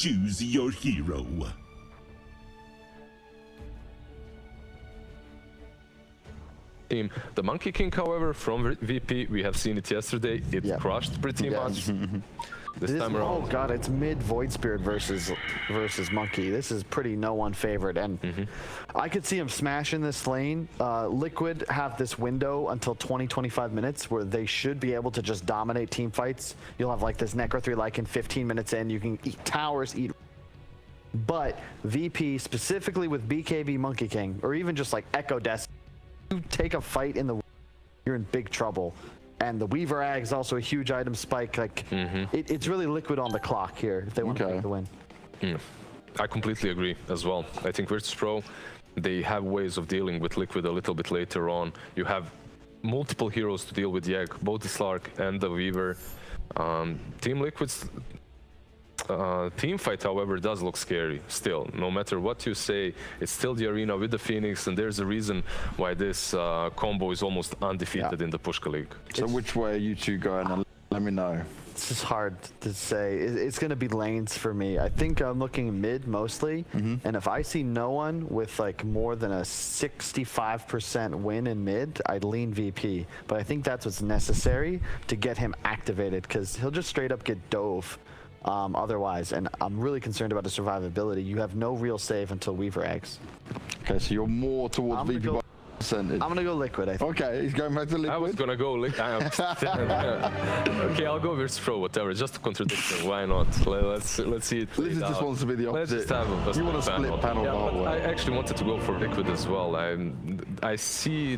Choose your hero. Team. The Monkey King, however, from VP, we have seen it yesterday. It crushed pretty much. This time around. Oh god, it's mid Void Spirit versus Monkey. This is pretty no one favorite, and I could see him smashing this lane. Liquid have this window until 20-25 minutes where they should be able to just dominate team fights. You'll have like this Necro 3 like in 15 minutes in, you can eat towers, but VP specifically with BKB Monkey King, or even just like Echo Death, you take a fight in the, you're in big trouble. And the Weaver Ag is also a huge item spike. Like it's really Liquid on the clock here if they want to take the win. I completely agree as well. I think Virtus Pro, they have ways of dealing with Liquid a little bit later on. You have multiple heroes to deal with the Egg, both the Slark and the Weaver. Team Liquid's team fight, however, does look scary still. No matter what you say, it's still the arena with the Phoenix, and there's a reason why this combo is almost undefeated in the Pushka League. So which way are you two going? Let me know. This is hard to say. It's going to be lanes for me. I think I'm looking mid mostly, and if I see no one with like more than a 65% win in mid, I'd lean VP. But I think that's what's necessary to get him activated, because he'll just straight up get dove. Otherwise, and I'm really concerned about the survivability. You have no real save until Weaver eggs. Okay, so you're more towards VP by percentage. I'm gonna go Liquid, I think. Okay, he's going back to Liquid. I was gonna go Liquid. Okay, I'll go Virtus Pro, whatever. Just a contradiction. Why not? Let's see it. Liz just wants to be the opposite. Let's just have you want to split panel the whole way. I actually wanted to go for Liquid as well. I see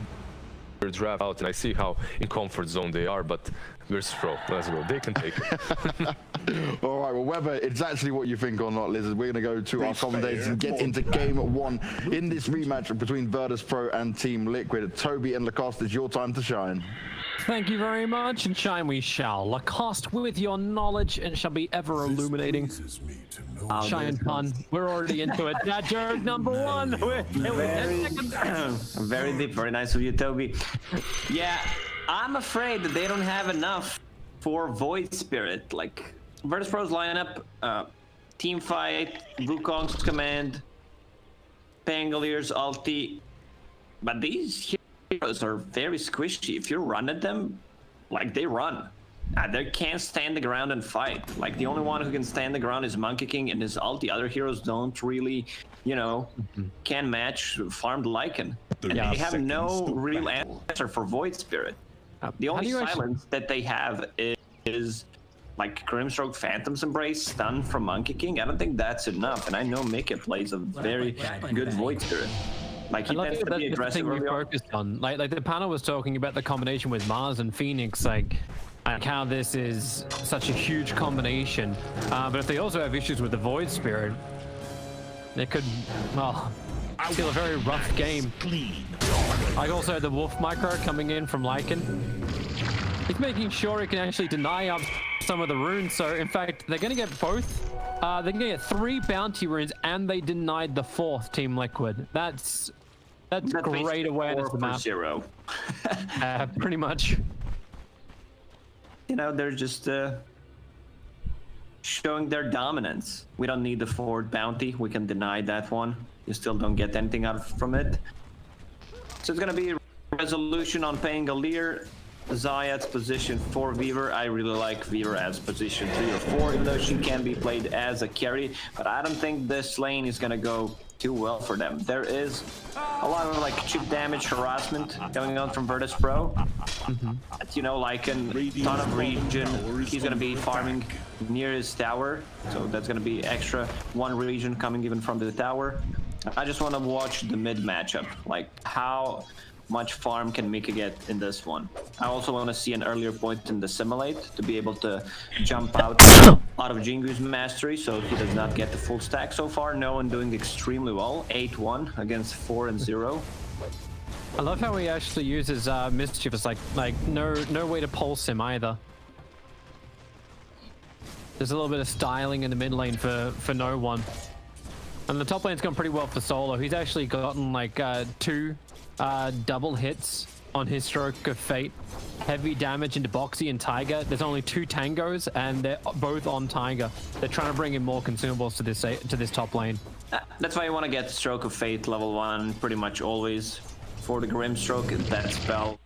their draft out, and I see how in comfort zone they are, but Virtus Pro, let's go. They can take it. All right, well, whether it's actually what you think or not, Lizard, we're going to go to our commentators and get into game one in this rematch between Virtus Pro and Team Liquid. Toby and Lacoste, it's your time to shine. Thank you very much, and shine we shall. Lacoste, with your knowledge, and shall be ever illuminating. Shine pun. We're already into it. That joke number one. Very deep, very nice of you, Toby. Yeah, I'm afraid that they don't have enough for Void Spirit. Like, Virtus Pro's lineup, team fight, Wukong's command, Pangalier's ulti, but these heroes are very squishy. If you run at them, like, they run. They can't stand the ground and fight. Like, the only one who can stand the ground is Monkey King and his ult. The other heroes don't really, you know, can match farmed Lycan. And they have no real answer for Void Spirit. The only silence that they have is like Grimstroke Phantom's Embrace stun from Monkey King. I don't think that's enough, and I know Mika plays a very good Void Spirit. Like, he tends to be aggressive early on. Like the panel was talking about the combination with Mars and Phoenix, like how this is such a huge combination. But if they also have issues with the Void Spirit, it could, well, feel a very rough game. Like, also the Wolf Micro coming in from Lycan. He's making sure he can actually deny up some of the runes. So in fact, they're going to get both. They're going to get 3 bounty runes, and they denied the 4th, Team Liquid. That's great awareness of the map. 0. Pretty much. You know, they're just showing their dominance. We don't need the 4th bounty. We can deny that one. You still don't get anything out from it. So it's going to be a resolution on Pangolier. Zayat's position for Weaver. I really like Weaver as position 3 or 4, even though she can be played as a carry. But I don't think this lane is going to go too well for them. There is a lot of like chip damage harassment going on from Virtus Pro. You know, like a ton of region. He's going to be farming near his tower. So that's going to be extra 1 region coming even from the tower. I just want to watch the mid matchup. Like, how much farm can Mika get in this one. I also want to see an earlier point in the simulate to be able to jump out of Jingu's mastery, so he does not get the full stack so far. No one doing extremely well. 8-1 against 4 and 0. I love how he actually uses Mischief. It's like no way to pulse him either. There's a little bit of styling in the mid lane for no one. And the top lane's gone pretty well for Solo. He's actually gotten like 2 double hits on his Stroke of Fate. Heavy damage into Boxy and Tiger. There's only 2 tangos, and they're both on Tiger. They're trying to bring in more consumables to this top lane. That's why you want to get Stroke of Fate level 1 pretty much always. For the Grim Stroke, that spell.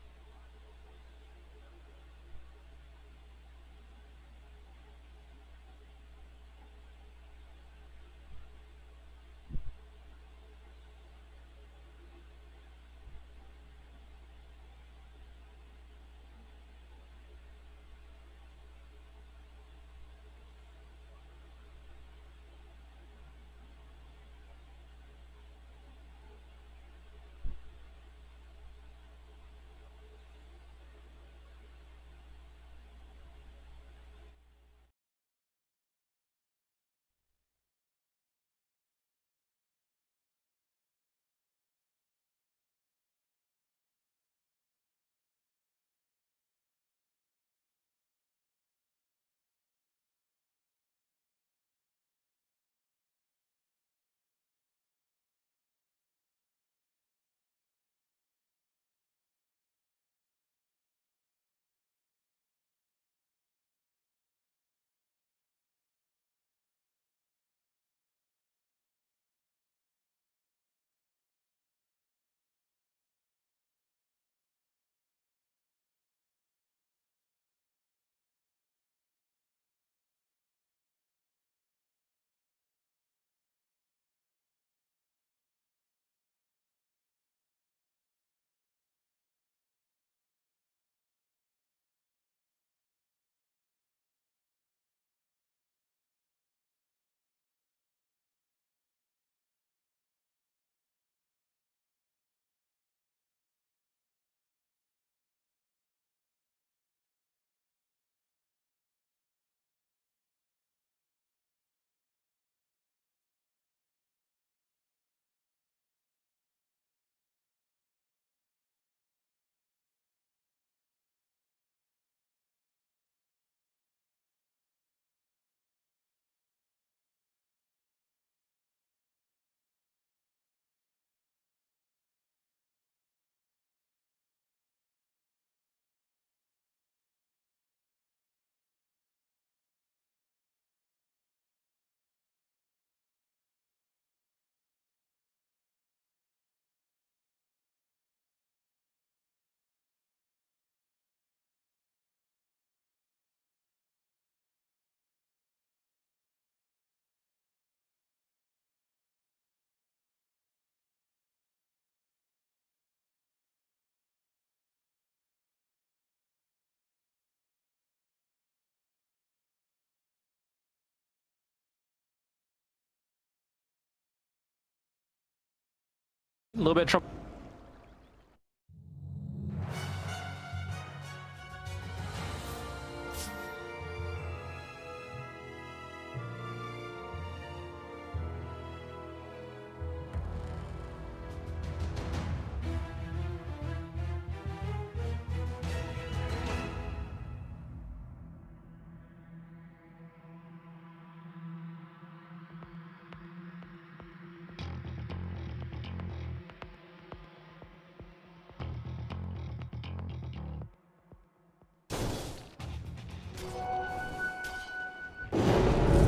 A little bit of trouble.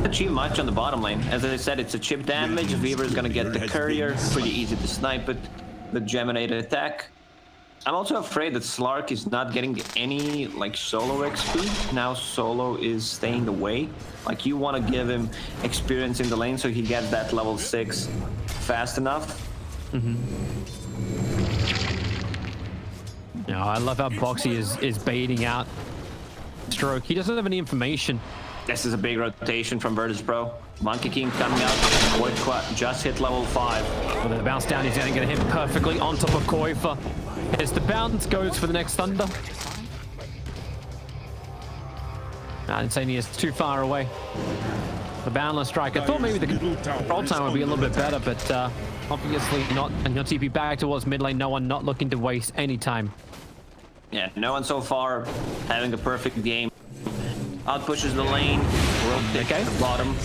Achieve much on the bottom lane. As I said, it's a chip damage. Weaver's gonna get the courier. Pretty easy to snipe it. The Geminated attack. I'm also afraid that Slark is not getting any like solo XP. Now solo is staying away. Like you want to give him experience in the lane so he gets that level 6 fast enough. No, I love how Boxy is baiting out Stroke. He doesn't have any information. This is a big rotation from Virtus Pro. Monkey King coming out. Koifa just hit level 5. With the bounce down, he's going to hit perfectly on top of Koifa. As the bounce goes for the next Thunder. Insane is too far away. The Boundless Strike. I thought maybe the control time would be a little bit better, but obviously not. And your TP back towards mid lane. No one not looking to waste any time. Yeah, no one so far having a perfect game. Out pushes the lane. World pick the bottom.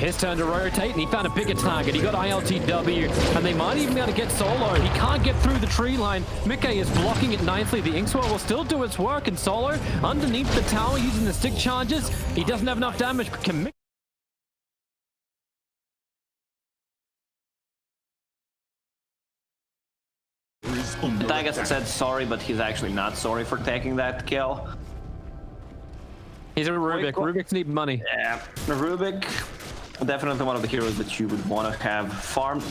his turn to rotate, and he found a bigger target. He got ILTW, and they might even be able to get Solo. He can't get through the tree line. Mickey is blocking it nicely. The Inkswell will still do its work, and Solo underneath the tower using the stick charges. He doesn't have enough damage, but can Mickey... Tygas said sorry, but he's actually not sorry for taking that kill. He's a Rubik. Rubiks need money. Yeah, Rubik, definitely one of the heroes that you would want to have farmed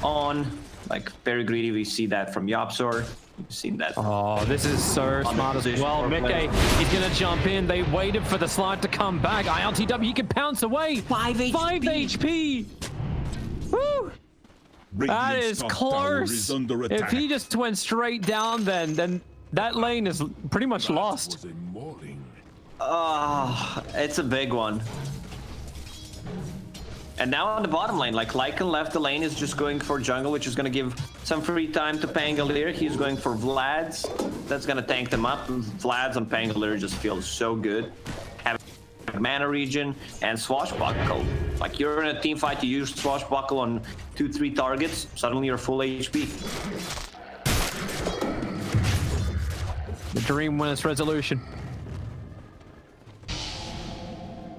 on. Like, very greedy. We see that from Yopzor. You've seen that. Oh, this is so smart as well. Mickey, he's going to jump in. They waited for the slide to come back. ILTW, he can pounce away. 5 HP. Woo! That is close. If he just went straight down, then that lane is pretty much lost. Oh, it's a big one. And now on the bottom lane, like Lycan left the lane, is just going for jungle, which is going to give some free time to Pangolier. He's going for Vlad's. That's going to tank them up. Vlad's on Pangolier just feels so good. Having mana regen and Swashbuckle. Like, you're in a team fight, you use Swashbuckle on 2-3 targets, suddenly you're full HP. The Dream Winners resolution.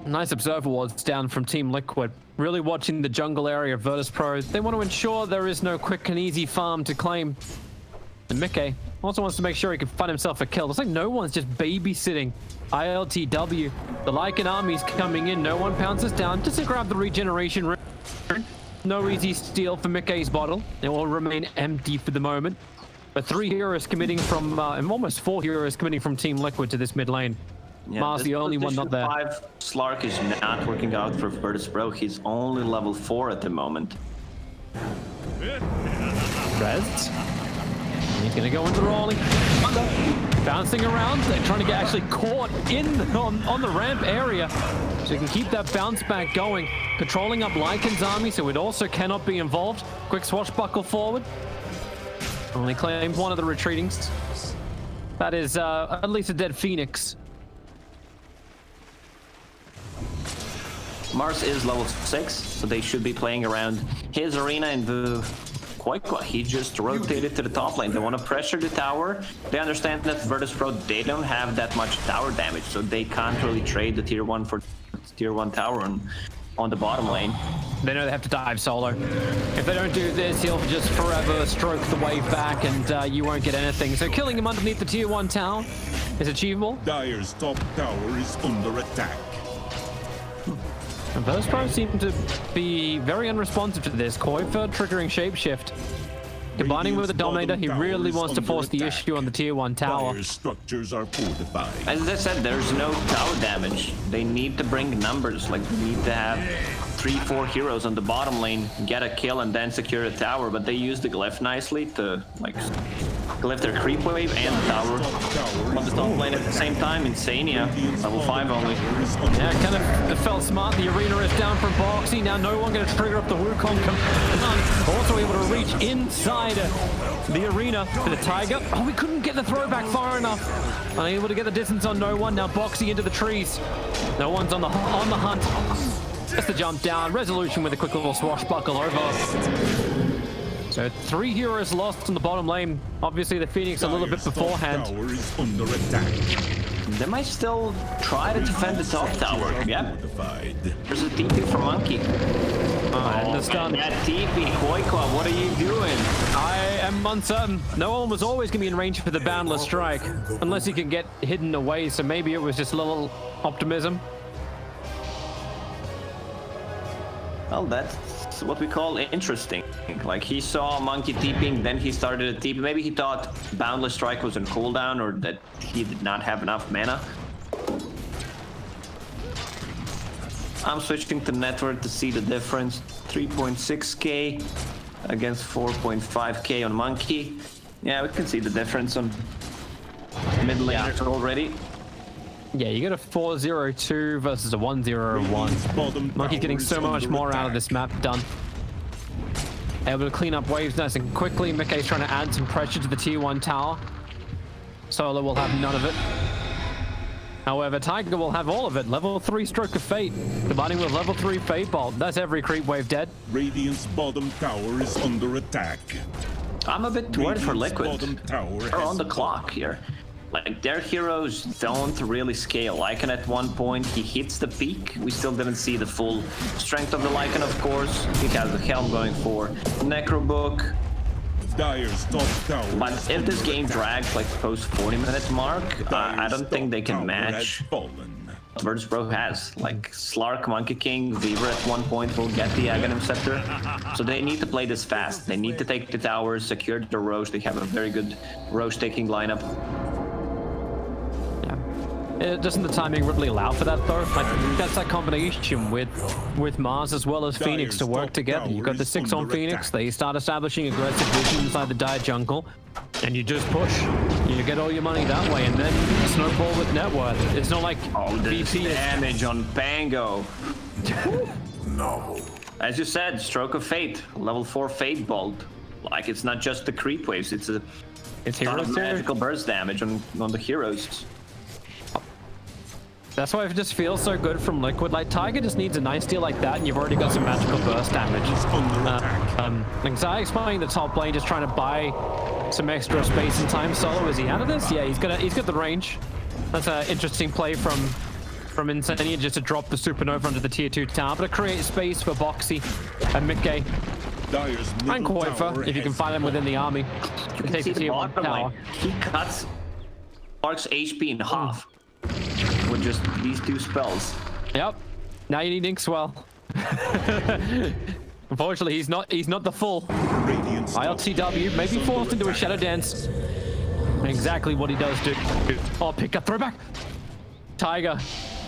Nice observer was down from Team Liquid. Really watching the jungle area of Virtus.pro. They want to ensure there is no quick and easy farm to claim. And Mickey also wants to make sure he can find himself a kill. It's like no one's just babysitting ILTW. The Lycan army's coming in. No one pounces down. Just to grab the regeneration rune. No easy steal for Mickey's bottle. It will remain empty for the moment. But 3 heroes committing from, and almost 4 heroes committing from Team Liquid to this mid lane. Yeah, Mars the only one not there. 5 Slark is not working out for Virtus.pro. He's only level 4 at the moment. Rez. He's gonna go into rolling. Bouncing around. They're trying to get actually caught in on the ramp area. So you can keep that bounce back going. Controlling up Lycan's army, so it also cannot be involved. Quick swashbuckle forward. Only claimed one of the retreatings. That is at least a dead Phoenix. Mars is level 6, so they should be playing around his arena in the quite. He just rotated to the top lane. They want to pressure the tower. They understand that Virtus.pro, they don't have that much tower damage, so they can't really trade the tier 1 for tier 1 tower on the bottom lane. They know they have to dive solo. If they don't do this, he'll just forever stroke the wave back and you won't get anything. So killing him underneath the tier 1 tower is achievable. Dire's top tower is under attack. And Virtus.pro seem to be very unresponsive to this. Koifer triggering Shapeshift. Combining with the Dominator, he really wants to force the issue on the tier 1 tower. Dire's structures are fortified. As I said, there's no tower damage. They need to bring numbers. Like, they need to have 3-4 heroes on the bottom lane, get a kill, and then secure the tower. But they use the glyph nicely to, like, glyph their creep wave and the tower on the top lane at the same time. Insania, level 5 only. Yeah, kind of felt smart. The arena is down from Boxy. Now no one going to trigger up the Wukong command. Also able to reach inside the arena for the Tiger. Oh, we couldn't get the throwback far enough. Unable to get the distance on no one. Now Boxy into the trees. No one's on the hunt. Just the jump down. Resolution with a quick little swashbuckle over. So 3 heroes lost in the bottom lane. Obviously the Phoenix a little bit beforehand. Tower is under attack. They might still try to defend the top tower. Yep. There's a TP for Monkey. I understand. That TP, Koikwa, what are you doing? I am uncertain. No one was always going to be in range for the Boundless Strike. Unless he can get hidden away. So maybe it was just a little optimism. Well, that's what we call interesting. Like, he saw Monkey TPing, then he started a TP. Maybe he thought Boundless Strike was on cooldown or that he did not have enough mana. I'm switching to network to see the difference. 3.6k against 4.5k on Monkey. Yeah, we can see the difference on mid laners already. Yeah, you get a 4-0-2 versus a 1-0-1. Monkey's getting so much more out of this map done. Able to clean up waves nice and quickly. Mickey's trying to add some pressure to the tier 1 tower. Solo will have none of it. However, Tiger will have all of it. Level 3 Stroke of Fate, combining with level 3 Fate Bolt. That's every creep wave dead. Radiant's bottom tower is under attack. I'm a bit worried for Radiant's Liquid. bottom tower They're has on the clock here. Like, their heroes don't really scale. Lycan at one point, he hits the peak. We still didn't see the full strength of the Lycan, of course. He has the helm going for Necro Book. Dire's top tower. But if this game drags like post 40-minute mark, I Dire's don't think they top can tower match has fallen. what Virtus Pro has. Like Slark, Monkey King, Weaver at one point will get the Aghanim Scepter. So they need to play this fast. They need to take the towers, secure the Roche. They have a very good Roche taking lineup. Doesn't the timing really allow for that though? Like, that's that combination with Mars as well as Phoenix to work together. You've got the 6 on Phoenix, they start establishing aggressive vision inside the Dire jungle, and you just push. You get all your money that way, and then snowball with net worth. It's not like VP is... Damage on Pango. No. As you said, Stroke of Fate, level 4 Fate Bolt. Like, it's not just the creep waves, it's a ton of magical burst damage on the heroes. That's why it just feels so good from Liquid. Like, Tiger just needs a nice deal like that, and you've already got some magical burst damage. Like Zayek's playing the top lane, just trying to buy some extra space and time. Solo, is he out of this? Yeah, he's got the range. That's an interesting play from Insania, just to drop the Supernova onto the tier 2 tower, but to create space for Boxy and Mickey. And Koifa, if you can find them within the army. You can see the bottom line. He cuts Slark's HP in half. With just these 2 spells. Yep. Now you need Inkswell. Unfortunately, he's not the full. ILTW may be forced into a shadow dance. Exactly what he does do. Oh, pick up throwback. Tiger.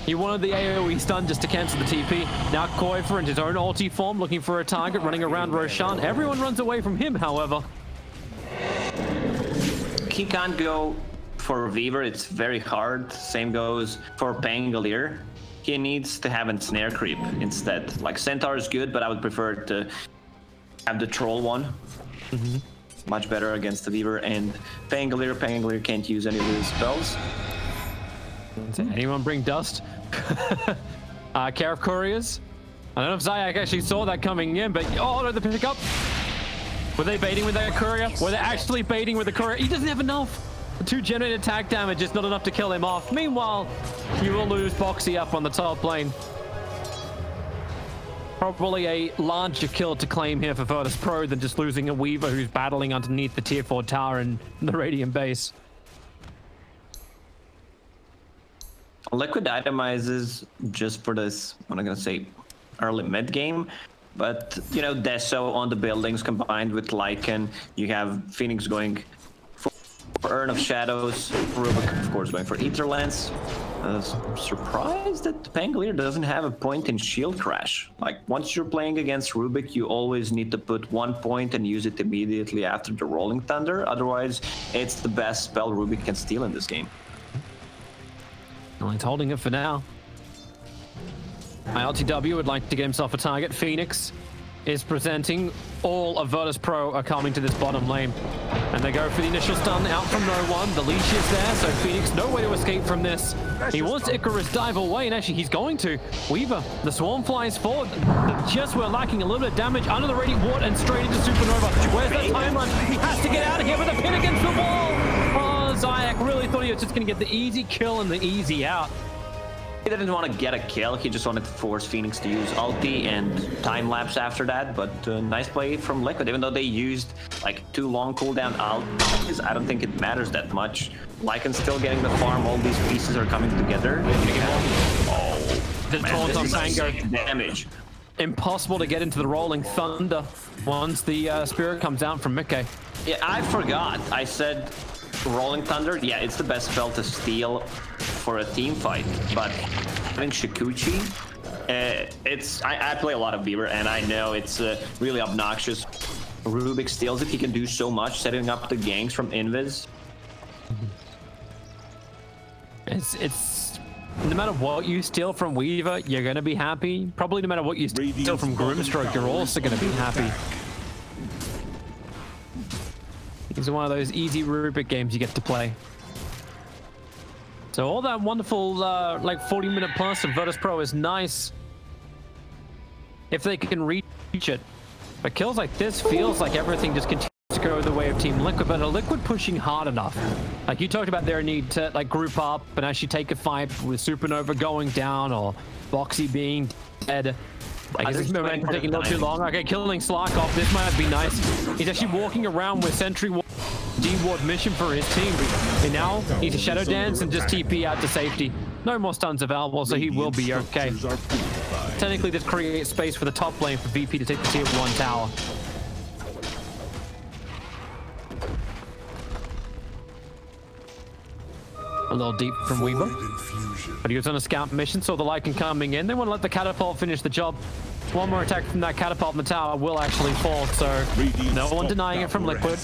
He wanted the AoE stun just to cancel the TP. Now Koifa in his own ulti form, looking for a target, running around Roshan. Everyone runs away from him, however. He can't go for Weaver, it's very hard. Same goes for Pangolier. He needs to have a snare creep instead. Like, Centaur is good, but I would prefer to have the troll one. Much better against the Weaver and Pangolier. Pangolier can't use any of his spells. Anyone bring dust? Care of Couriers. I don't know if Zayek actually saw that coming in, but oh no, the pickup. Were they baiting with that courier? Were they actually baiting with the courier? He doesn't have enough. 2 generated attack damage is not enough to kill him off. Meanwhile, you will lose Boxy up on the top lane. Probably a larger kill to claim here for Virtus Pro than just losing a Weaver who's battling underneath the tier 4 tower in the Radiant base. Liquid itemizes just for this, I'm not gonna say early mid game, but you know, Deso on the buildings combined with Lycan. You have Phoenix going for Urn of Shadows, Rubik of course going for Ether Lance. I'm surprised that Pangolier doesn't have a point in Shield Crash. Like, once you're playing against Rubik, you always need to put 1 point and use it immediately after the Rolling Thunder. Otherwise, it's the best spell Rubik can steal in this game. Well, he's holding it for now. ILTW would like to get himself a target. Phoenix is presenting. All of Virtus Pro are coming to this bottom lane. And they go for the initial stun out from no one. The leash is there, so Phoenix no way to escape from this. He wants Icarus dive away, and actually he's going to. Weaver, the swarm flies forward. Just we're lacking a little bit of damage under the Radiant Ward and straight into Supernova. Where's that timeline? He has to get out of here with a pin against the wall. Oh, Zayek really thought he was just going to get the easy kill and the easy out. He didn't want to get a kill, he just wanted to force Phoenix to use ulti and time-lapse after that, but nice play from Liquid. Even though they used like 2 long cooldown ultis, I don't think it matters that much. Lycan's still getting the farm, all these pieces are coming together. Oh, the taunt on Pango. Damage. Impossible to get into the Rolling Thunder once the Spirit comes out from Mickey. Yeah, I forgot. I said Rolling Thunder, yeah, it's the best spell to steal for a team fight, but having Shikuchi, I play a lot of Weaver, and I know it's really obnoxious. Rubik steals it, he can do so much, setting up the ganks from Invis. It's no matter what you steal from Weaver, you're gonna be happy. Probably no matter what you steal from Grimstroke, you're also gonna be happy. These are one of those easy Rubik games you get to play. So all that wonderful, like 40-minute plus of Virtus Pro is nice if they can reach it. But kills like this feels like everything just continues to go the way of Team Liquid, but are Liquid pushing hard enough? Like you talked about their need to like group up and actually take a fight with Supernova going down or Boxy being dead. Like, is this momentum taking a little too long? Okay, killing Slark off. This might be nice. He's actually walking around with Sentry D-Ward mission for his team. And now he's a Shadow Dance and just TP out to safety. No more stuns available, so he will be okay. Technically, this creates space for the top lane for VP to take the tier 1 tower. A little deep from Weaver. But he was on a scout mission, saw the Lycan coming in. They want to let the catapult finish the job. One more attack from that catapult and the tower will actually fall, so no one denying it from Liquid.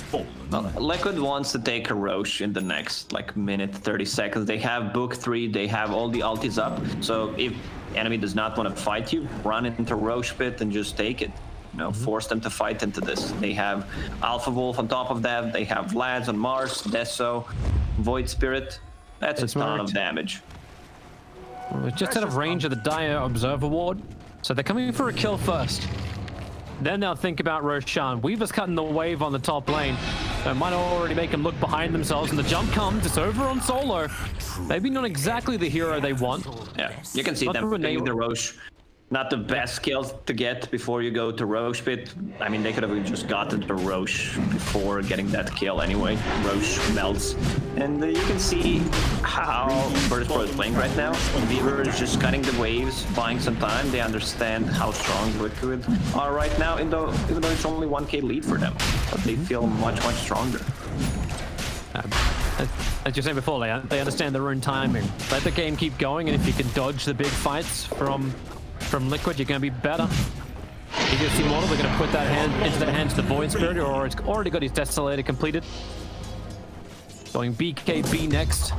Liquid wants to take a Roche in the next like minute, 30 seconds. They have book 3, they have all the ultis up. So if enemy does not want to fight you, run into Roche pit and just take it. You know, force them to fight into this. They have Alpha Wolf on top of that. They have Lads on Mars, Deso, Void Spirit. That's a ton of damage. We're just out of range of the Dire Observer Ward, so they're coming for a kill first. Then they'll think about Roshan. Weaver's cutting the wave on the top lane. That might already make them look behind themselves, and the jump comes. It's over on Solo. Maybe not exactly the hero they want. Yeah, you can see them taking the Roche. Not the best skills to get before you go to Roche pit. I mean, they could have just gotten the Roche before getting that kill anyway. Roche melts. And you can see how Virtus Pro is playing right now. Weaver is just cutting the waves, buying some time. They understand how strong Liquid are right now, even though it's only 1k lead for them. But they feel much, much stronger. As you said before, they understand their own timing. Let the game keep going, and if you can dodge the big fights from Liquid, you're going to be better. You can see Mortal, they're going to put that hand into the hands of the Void Spirit, or it's already got his Desolator completed. Going BKB next.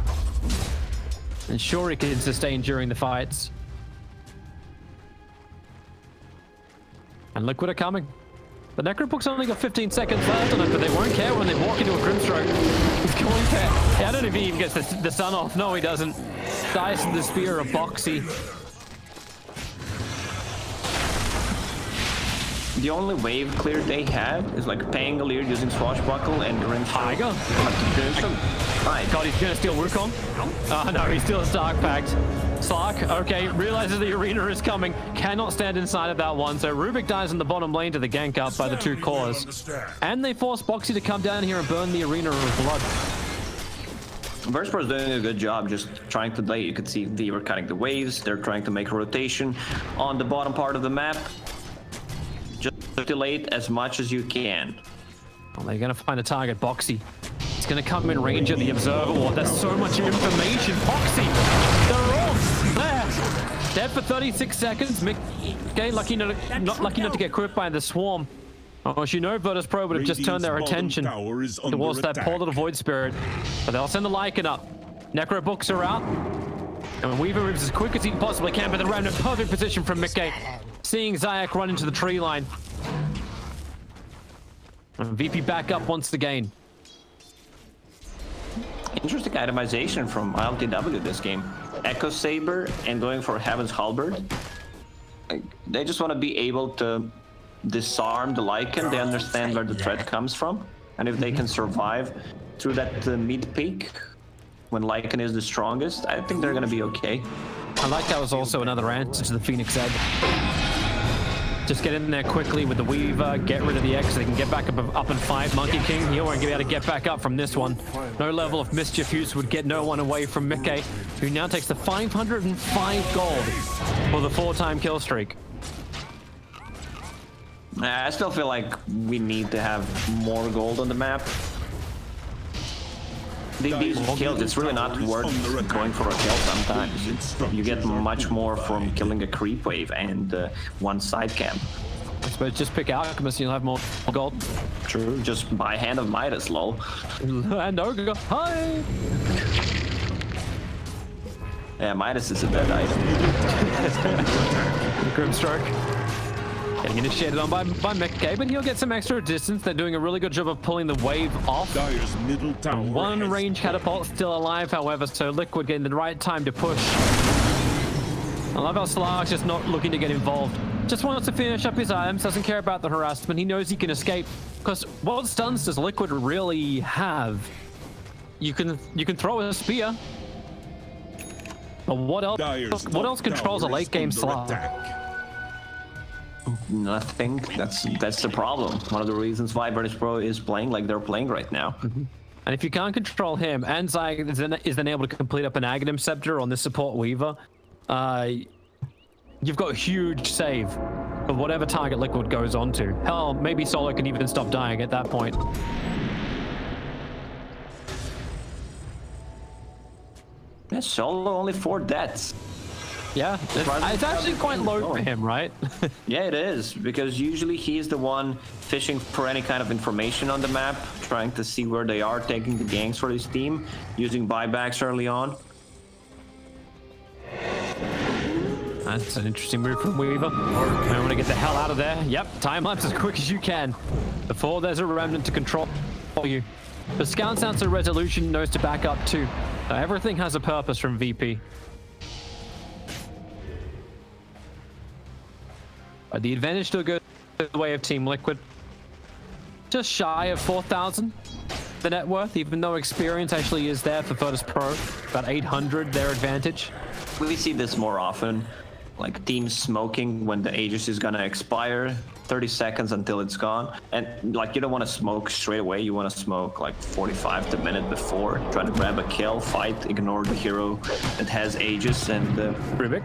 And sure he can sustain during the fights. And Liquid are coming. The Necrobook's only got 15 seconds left on it, but they won't care when they walk into a Grimstroke. He's going to... I don't know if he even gets the sun off. No, he doesn't. Dice in the Spear of Boxy. The only wave clear they have is like Pangolier using Swashbuckle and Grimstroke. Tiger. Right. God, he's gonna steal Wukong. Oh no, he steals Dark Pact. Slark, okay, realizes the arena is coming. Cannot stand inside of that one. So Rubik dies in the bottom lane to the gank up by the 2 cores. And they force Boxy to come down here and burn the arena of blood. Virtus Pro is doing a good job just trying to delay. You can see they were cutting the waves. They're trying to make a rotation on the bottom part of the map. Just delay it as much as you can. Well, they're gonna find a target, Boxy. It's gonna come in range of the Observer Ward. There's so much information. Boxy! They're all there! Dead for 36 seconds. Mickey lucky not lucky not to get caught by the swarm. Oh, as you know, Virtus Pro would have just turned their attention towards that poor little Void Spirit. But they'll send the Lycan up. Necro books are out. And Weaver moves as quick as he possibly can, but they're in a perfect position from Mickey. Seeing Zayak run into the tree line. And VP back up once again. Interesting itemization from ILTW this game. Echo Saber and going for Heaven's Halberd. They just want to be able to disarm the Lycan. They understand where the threat comes from. And if they can survive through that mid peak, when Lycan is the strongest, I think they're going to be okay. I like that was also another answer to the Phoenix Egg. Just get in there quickly with the Weaver, get rid of the X so they can get back up and fight. Monkey King, he won't be able to get back up from this one. No level of mischief use would get no one away from Mickey, who now takes the 505 gold for the 4-time kill streak. I still feel like we need to have more gold on the map. These kills, it's really not worth going for a kill sometimes. You get much more from killing a creep wave and one side camp. I suppose just pick Alchemist and you'll have more gold. True, just buy Hand of Midas, lol. And Ogre, hi! Yeah, Midas is a dead item. Grimstroke. Getting initiated on by Mickey, but he'll get some extra distance. They're doing a really good job of pulling the wave off. Dyer's middle tower. One has range catapult still alive, however, so Liquid getting the right time to push. I love how Slark's just not looking to get involved. Just wants to finish up his items, doesn't care about the harassment. He knows he can escape. Because what stuns does Liquid really have? You can throw a spear. But what else? What else controls a late game Slark? Nothing. That's the problem. One of the reasons why Virtus Pro is playing like they're playing right now. And if you can't control him, and Zai is then able to complete up an Aghanim Scepter on this support Weaver, you've got a huge save of whatever target Liquid goes on to. Hell, maybe Solo can even stop dying at that point. Yeah, Solo only 4 deaths. Yeah, it's actually quite low for him, right? Yeah, it is, because usually he's the one fishing for any kind of information on the map, trying to see where they are, taking the ganks for his team, using buybacks early on. That's an interesting move from Weaver. I want to get the hell out of there. Yep, time lapse as quick as you can before there's a remnant to control you. The Scout's out to Resolution knows to back up too. Everything has a purpose from VP. The advantage still goes the way of Team Liquid. Just shy of 4,000, the net worth, even though experience actually is there for Virtus Pro. About 800, their advantage. We see this more often, like teams smoking when the Aegis is gonna expire, 30 seconds until it's gone. And like, you don't want to smoke straight away, you want to smoke like 45 to a minute before, try to grab a kill, fight, ignore the hero that has Aegis, and Rubik.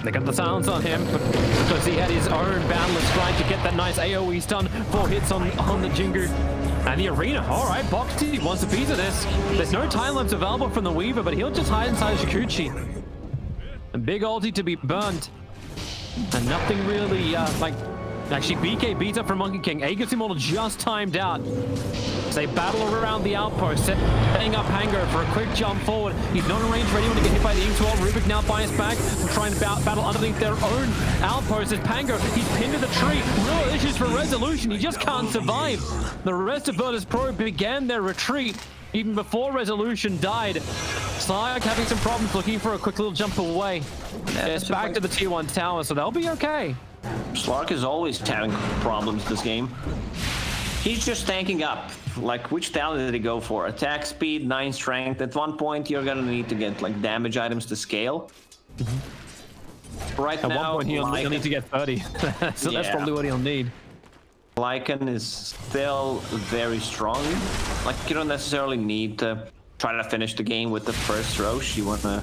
They got the silence on him because he had his own boundless strike to get that nice AoE stun. 4 hits on the Jingu. And the arena, all right, Boxty wants a piece of this. There's no time lapse available from the Weaver, but he'll just hide inside Shikuchi. A big ulti to be burnt. And nothing really, actually BK beats up from Monkey King. Aegis Immortal just timed out. As they battle around the outpost, setting up Pango for a quick jump forward. He's not in range for anyone to get hit by the Inkswell. Rubik now biased back and trying to battle underneath their own outpost. As Pango, he's pinned to the tree. Real issues for Resolution. He just can't survive. The rest of Virtus Pro began their retreat even before Resolution died. Slark having some problems, looking for a quick little jump away. It's back to the tier 1 tower, so they'll be okay. Slark is always having problems this game. He's just tanking up. Like, which talent did he go for? Attack speed, 9 strength. At one point, you're gonna need to get like damage items to scale. Right At now, one point, he'll need to get 30. So that's probably what he'll need. Lycan is still very strong. Like, you don't necessarily need to try to finish the game with the first Roche. You want to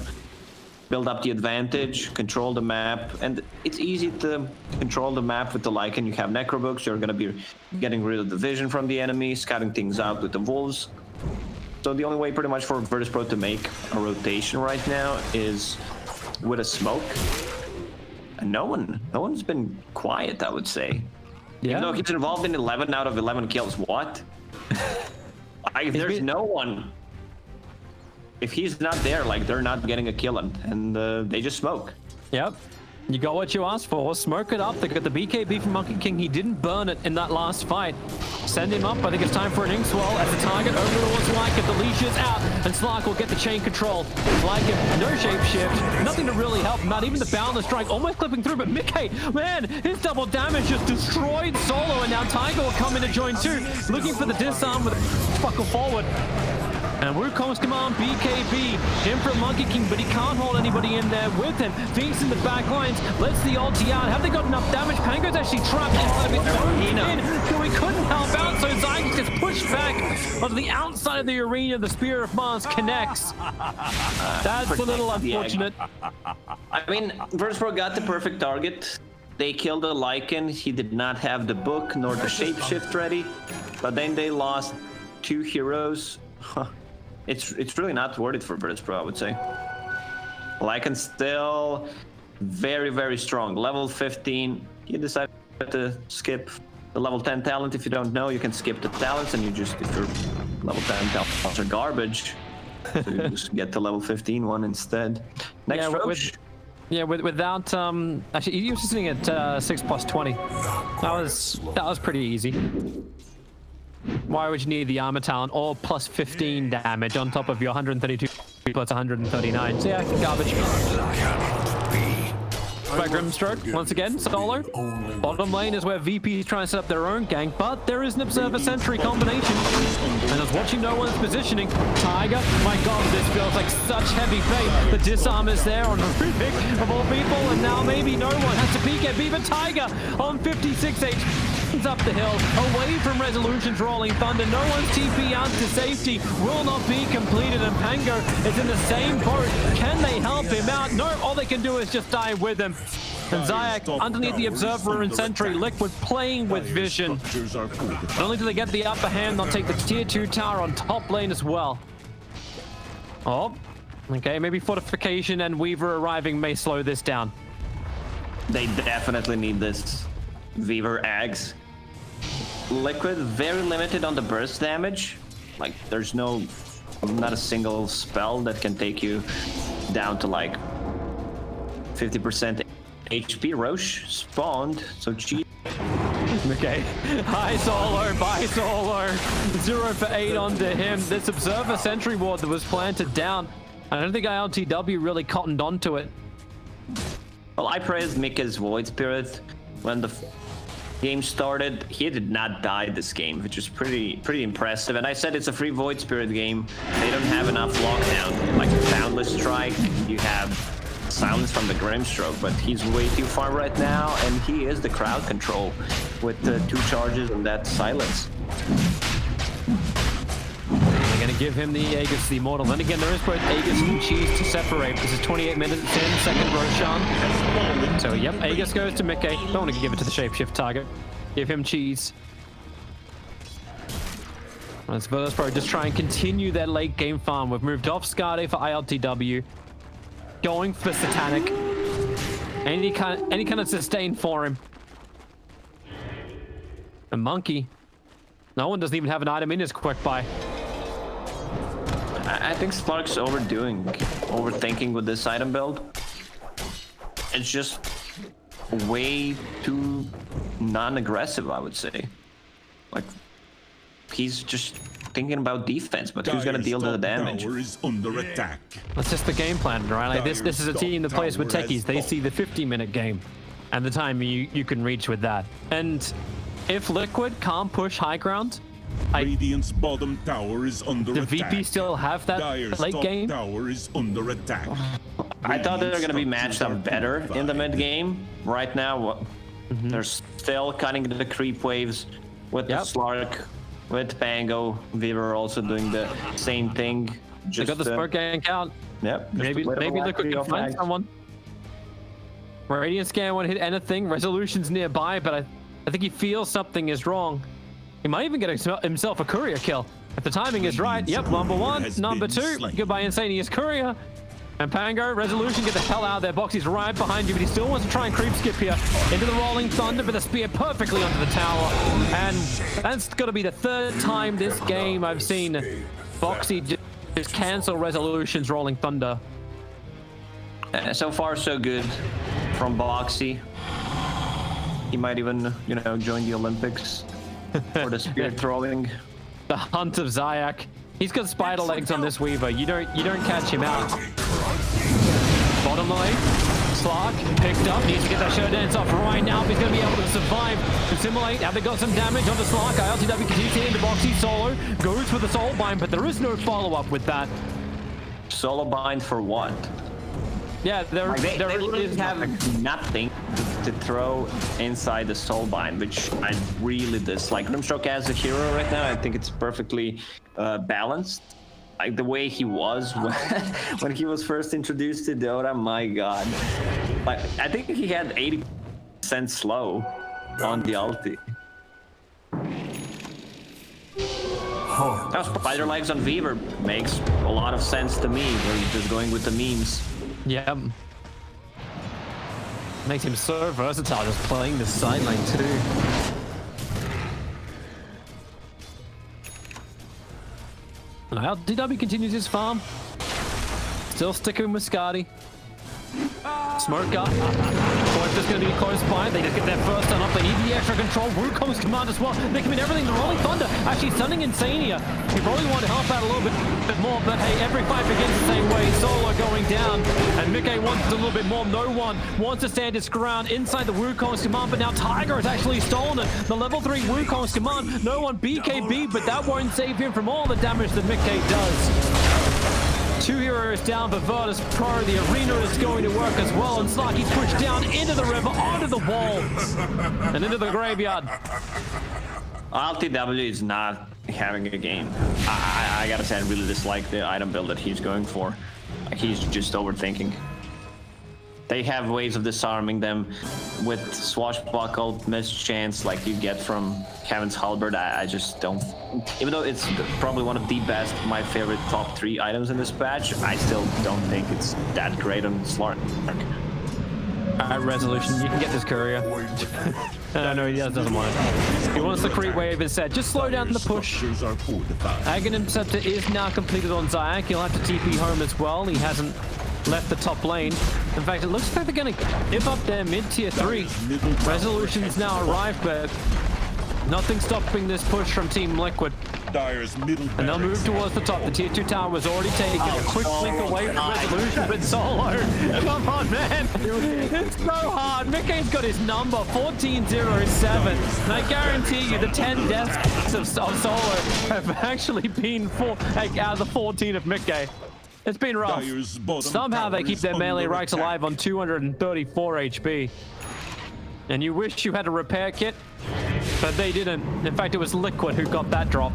build up the advantage, control the map, and it's easy to control the map with the Lycan. You have Necrobooks, you're going to be getting rid of the vision from the enemy, scouting things out with the Wolves. So the only way pretty much for Virtus Pro to make a rotation right now is with a smoke. And no one's been quiet, I would say. Yeah. Even though he's involved in 11 out of 11 kills. What? There's no one. If he's not there, like, they're not getting a kill, and they just smoke. Yep. You got what you asked for. Smoke it up. They got the BKB from Monkey King. He didn't burn it in that last fight. Send him up. I think it's time for an Inkswell as the target over towards Lycan. The leash is out, and Slark will get the chain control. Lycan, no shapeshift. Nothing to really help him out. Even the boundless strike almost clipping through, but Mickey, man, his double damage just destroyed Solo, and now Tiger will come in to join too. Looking for the disarm with a buckle forward. And Wukong's command, BKB, him from Monkey King, but he can't hold anybody in there with him. Thinks in the back lines, lets the ulti out. Have they got enough damage? Pango's actually trapped inside of his own in, so he couldn't help out, so Zygus gets pushed back onto the outside of the arena. The Spear of Mars connects. That's a little unfortunate. I mean, Virtus Pro got the perfect target. They killed the Lycan. He did not have the book nor the shapeshift ready, but then they lost 2 heroes. It's really not worth it for Virtus Pro, I would say. Lycan still very, very strong. Level 15. You decided to skip the level 10 talent. If you don't know, you can skip the talents, and if your level 10 talents are garbage, so you just get the level 15 one instead. Next Roche. Yeah, without actually, he was sitting at 6 plus 20. That was pretty easy. Why would you need the armor talent or plus 15 damage on top of your 132 plus 139? So yeah, garbage. By Grimstroke, once again, solo. Bottom lane is where VP is trying to set up their own gank, but there is an Observer Sentry combination. And I was watching no one's positioning. Tiger, my god, this feels like such heavy fate. The disarm is there on Rubik of all people, and now maybe no one has to peek at Beaver. Tiger on 56 HP. Up the hill, away from Resolution's Rolling Thunder. No one's TP out to safety. Will not be completed, and Pango is in the same boat. Can they help him out? No, all they can do is just die with him. And Zayak underneath the Observer and Sentry. Liquid playing with vision. Not only do they get the upper hand, they'll take the tier 2 tower on top lane as well. Oh, okay, maybe Fortification and Weaver arriving may slow this down. They definitely need this. Weaver Ags. Liquid very limited on the burst damage. Like there's not a single spell that can take you down to like 50% HP. Roche spawned, so cheap. Okay, high solo, by solo. 0 for 8 onto him. This Observer Sentry ward that was planted down. I don't think ILTW really cottoned onto it. Well, I praised Mika's Void Spirit when the game started. He did not die this game, which is pretty impressive. And I said it's a free Void Spirit game. They don't have enough lockdown. Like Boundless Strike, you have silence from the Grimstroke, but he's way too far right now, and he is the crowd control with the 2 charges and that silence. They're going to give him the Aegis, the Immortal. And again, there is both Aegis and Cheese to separate. This is 28 minutes in, second Roshan. So, yep, Aegis goes to Mickey. Don't want to give it to the Shapeshift target. Give him Cheese. Let's Virtus.pro just try and continue their late game farm. We've moved off Skade for ILTW. Going for Satanic. Any kind of sustain for him. A Monkey. No one doesn't even have an item in his quick buy. I think Slark's overthinking with this item build. It's just way too non-aggressive, I would say. Like, he's just thinking about defense, but who's gonna deal the damage? Is under attack. That's just the game plan, right? Like this is a team that plays with techies. They see the 50-minute game and the time you can reach with that. And if Liquid can't push high ground, Radiant's bottom tower is under the attack. VP still have that Dire's late top game? tower is under attack. I thought they were gonna be matched up better in the mid game. Right now, they're still cutting the creep waves with the Slark, with Pango. Weaver also doing the same thing. They got the smoke gank out. Yep. Maybe Liquid can find someone. Radiant Scan won't hit anything. Resolution's nearby, but I think he feels something is wrong. He might even get himself a courier kill. If the timing is right. Yep, number 1, number 2. Goodbye, Insanious Courier. And Pango, Resolution, get the hell out of there. Boxy's right behind you, but he still wants to try and creep skip here into the Rolling Thunder, but the spear perfectly onto the tower. And that's got to be the 3rd time this game I've seen Boxy just cancel Resolution's Rolling Thunder. So far, so good from Boxy. He might even, join the Olympics for the spear throwing. The hunt of Zayak. He's got spider legs on this Weaver. You don't catch him out. Bottom lane, Slark picked up. Needs to get that show dance off right now if he's going to be able to survive. Assimilate. Have they got some damage onto Slark? ILTW continues to into Boxy solo. Goes for the soul bind, but there is no follow-up with that. Solo bind for what? Yeah, they literally have nothing to throw inside the soulbind, which I really dislike. Grimstroke as a hero right now, I think it's perfectly balanced. Like the way he was when he was first introduced to Dota, my god. Like I think he had 80% slow on the ulti. Now spider legs on Weaver makes a lot of sense to me. We're just going with the memes. Yeah. Makes him so versatile just playing the side lane too. Now DW continues his farm. Still sticking with Skadi. Smoke up. Boy's just going to be close by. They just get their first stun up. They need the extra control. Wukong's command as well. They commit everything. The Rolling Thunder actually stunning Insania. You probably want to help out a little bit more, but hey, every fight begins the same way. Solo going down, and Mickey wants a little bit more. No one wants to stand his ground inside the Wukong's command, but now Tiger has actually stolen it. The level 3 Wukong's command. No one BKB, but that won't save him from all the damage that Mickey does. 2 heroes down for Virtus Pro. The arena is going to work as well, and Slaky's pushed down into the river, onto the wall, and into the graveyard. LTW is not having a game. I gotta say, I really dislike the item build that he's going for. He's just overthinking. They have ways of disarming them with swashbuckle, mischance like you get from Kevin's halberd. I just don't. Even though it's probably one of the best, my favorite top 3 items in this patch, I still don't think it's that great on Slark. Resolution, you can get this courier. No, he doesn't want it. He wants the creep wave instead. Just slow down the push. Aghanim Scepter is now completed on Zayak. He'll have to TP home as well. He hasn't left the top lane. In fact, it looks like they're going to give up their mid-tier 3. Resolution's now arrived, but nothing stopping this push from Team Liquid. Dire's middle And they'll move towards the top. The tier 2 tower was already taken. A quick link away from Resolution, but Solo. Come on, man. It's so hard. Mickey's got his number, 1407. And I guarantee you the 10 deaths of Solo have actually been out of the 14 of Mickey. It's been rough. Somehow they keep their melee ranks alive on 234 HP. And you wish you had a repair kit, but they didn't. In fact, it was Liquid who got that drop.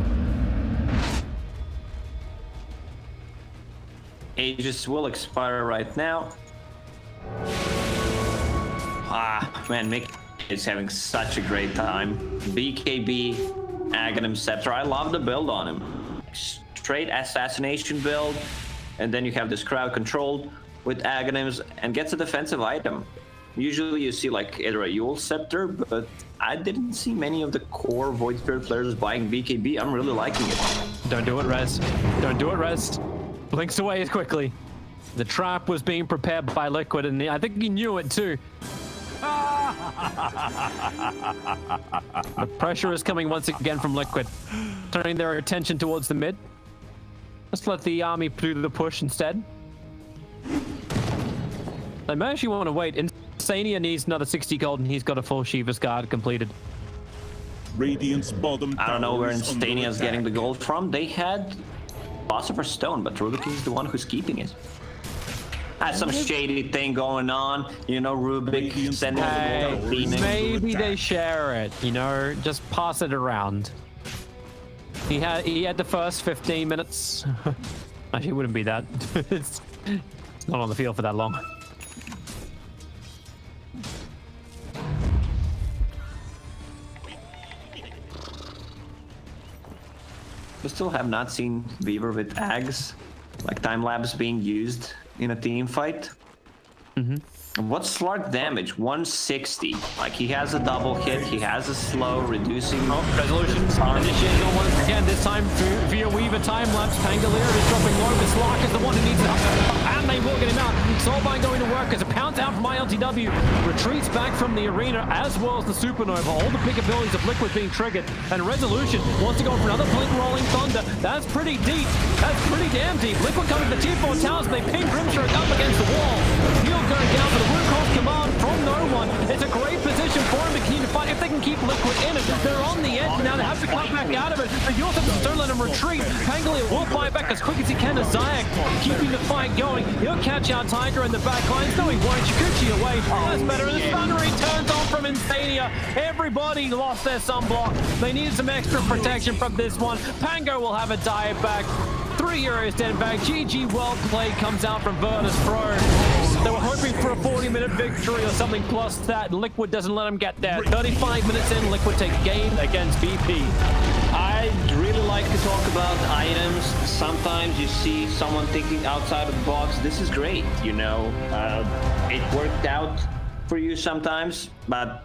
Aegis will expire right now. Man, Mick is having such a great time. BKB, Aghanim Scepter. I love the build on him. Straight assassination build, and then you have this crowd control with Aghanims and gets a defensive item. Usually you see like either a Yule Scepter, but I didn't see many of the core Void Spirit players buying BKB. I'm really liking it. Don't do it, Rez. Don't do it, Rez. Blinks away as quickly. The trap was being prepared by Liquid, and I think he knew it too. The pressure is coming once again from Liquid, turning their attention towards the mid. Let's let the army do the push instead. They may actually want to wait. Insania needs another 60 gold, and he's got a full Shiva's Guard completed. Radiant's bottom I don't know where tower is under Instania is attack. getting the gold from. They had Philosopher's Stone, but Rubik is the one who's keeping it. Has some shady thing going on, you know. Rubik sending Hey, the gold Phoenix. maybe they share it, you know, just pass it around. He had the first 15 minutes. Actually, it wouldn't be that. It's not on the field for that long. We still have not seen Weaver with Ags, like time lapse being used in a team fight. What's Slark damage? 160. Like, he has a double hit, he has a slow, reducing. Resolution initiating on once again, this time via Weaver time lapse. Pangolier is dropping low, but Slark is the one who needs it. And they will get him out. Soulbind going to work as a pounce out from ILTW. Retreats back from the arena, as well as the Supernova. All the big abilities of Liquid being triggered. And Resolution wants to go for another Blink Rolling Thunder. That's pretty deep. That's pretty damn deep. Liquid coming to the tier 4 towers, and they ping Grimstroke up against the wall. Field going down for the Wukong's command from no one. It's a great position for him to continue to fight. If they can keep Liquid in it, they're on the edge now. They have to come back out of it. The Yorthams don't let him retreat. Pangolier will buy back as quick as he can to Zayak, keeping the fight going. He'll catch out Tiger in the back lines. No, he won't. Shikuchi away. That's better. And the Thundery turns on from Insania. Everybody lost their sunblock. They needed some extra protection from this one. Pango will have a dive back. 3 heroes dead back. GG, well played, comes out from Virtus Pro. They were hoping for a 40-minute victory or something plus that. Liquid doesn't let them get there. 35 minutes in, Liquid take game against BP. I really like to talk about items. Sometimes you see someone thinking outside of the box. This is great, you know. It worked out for you sometimes, but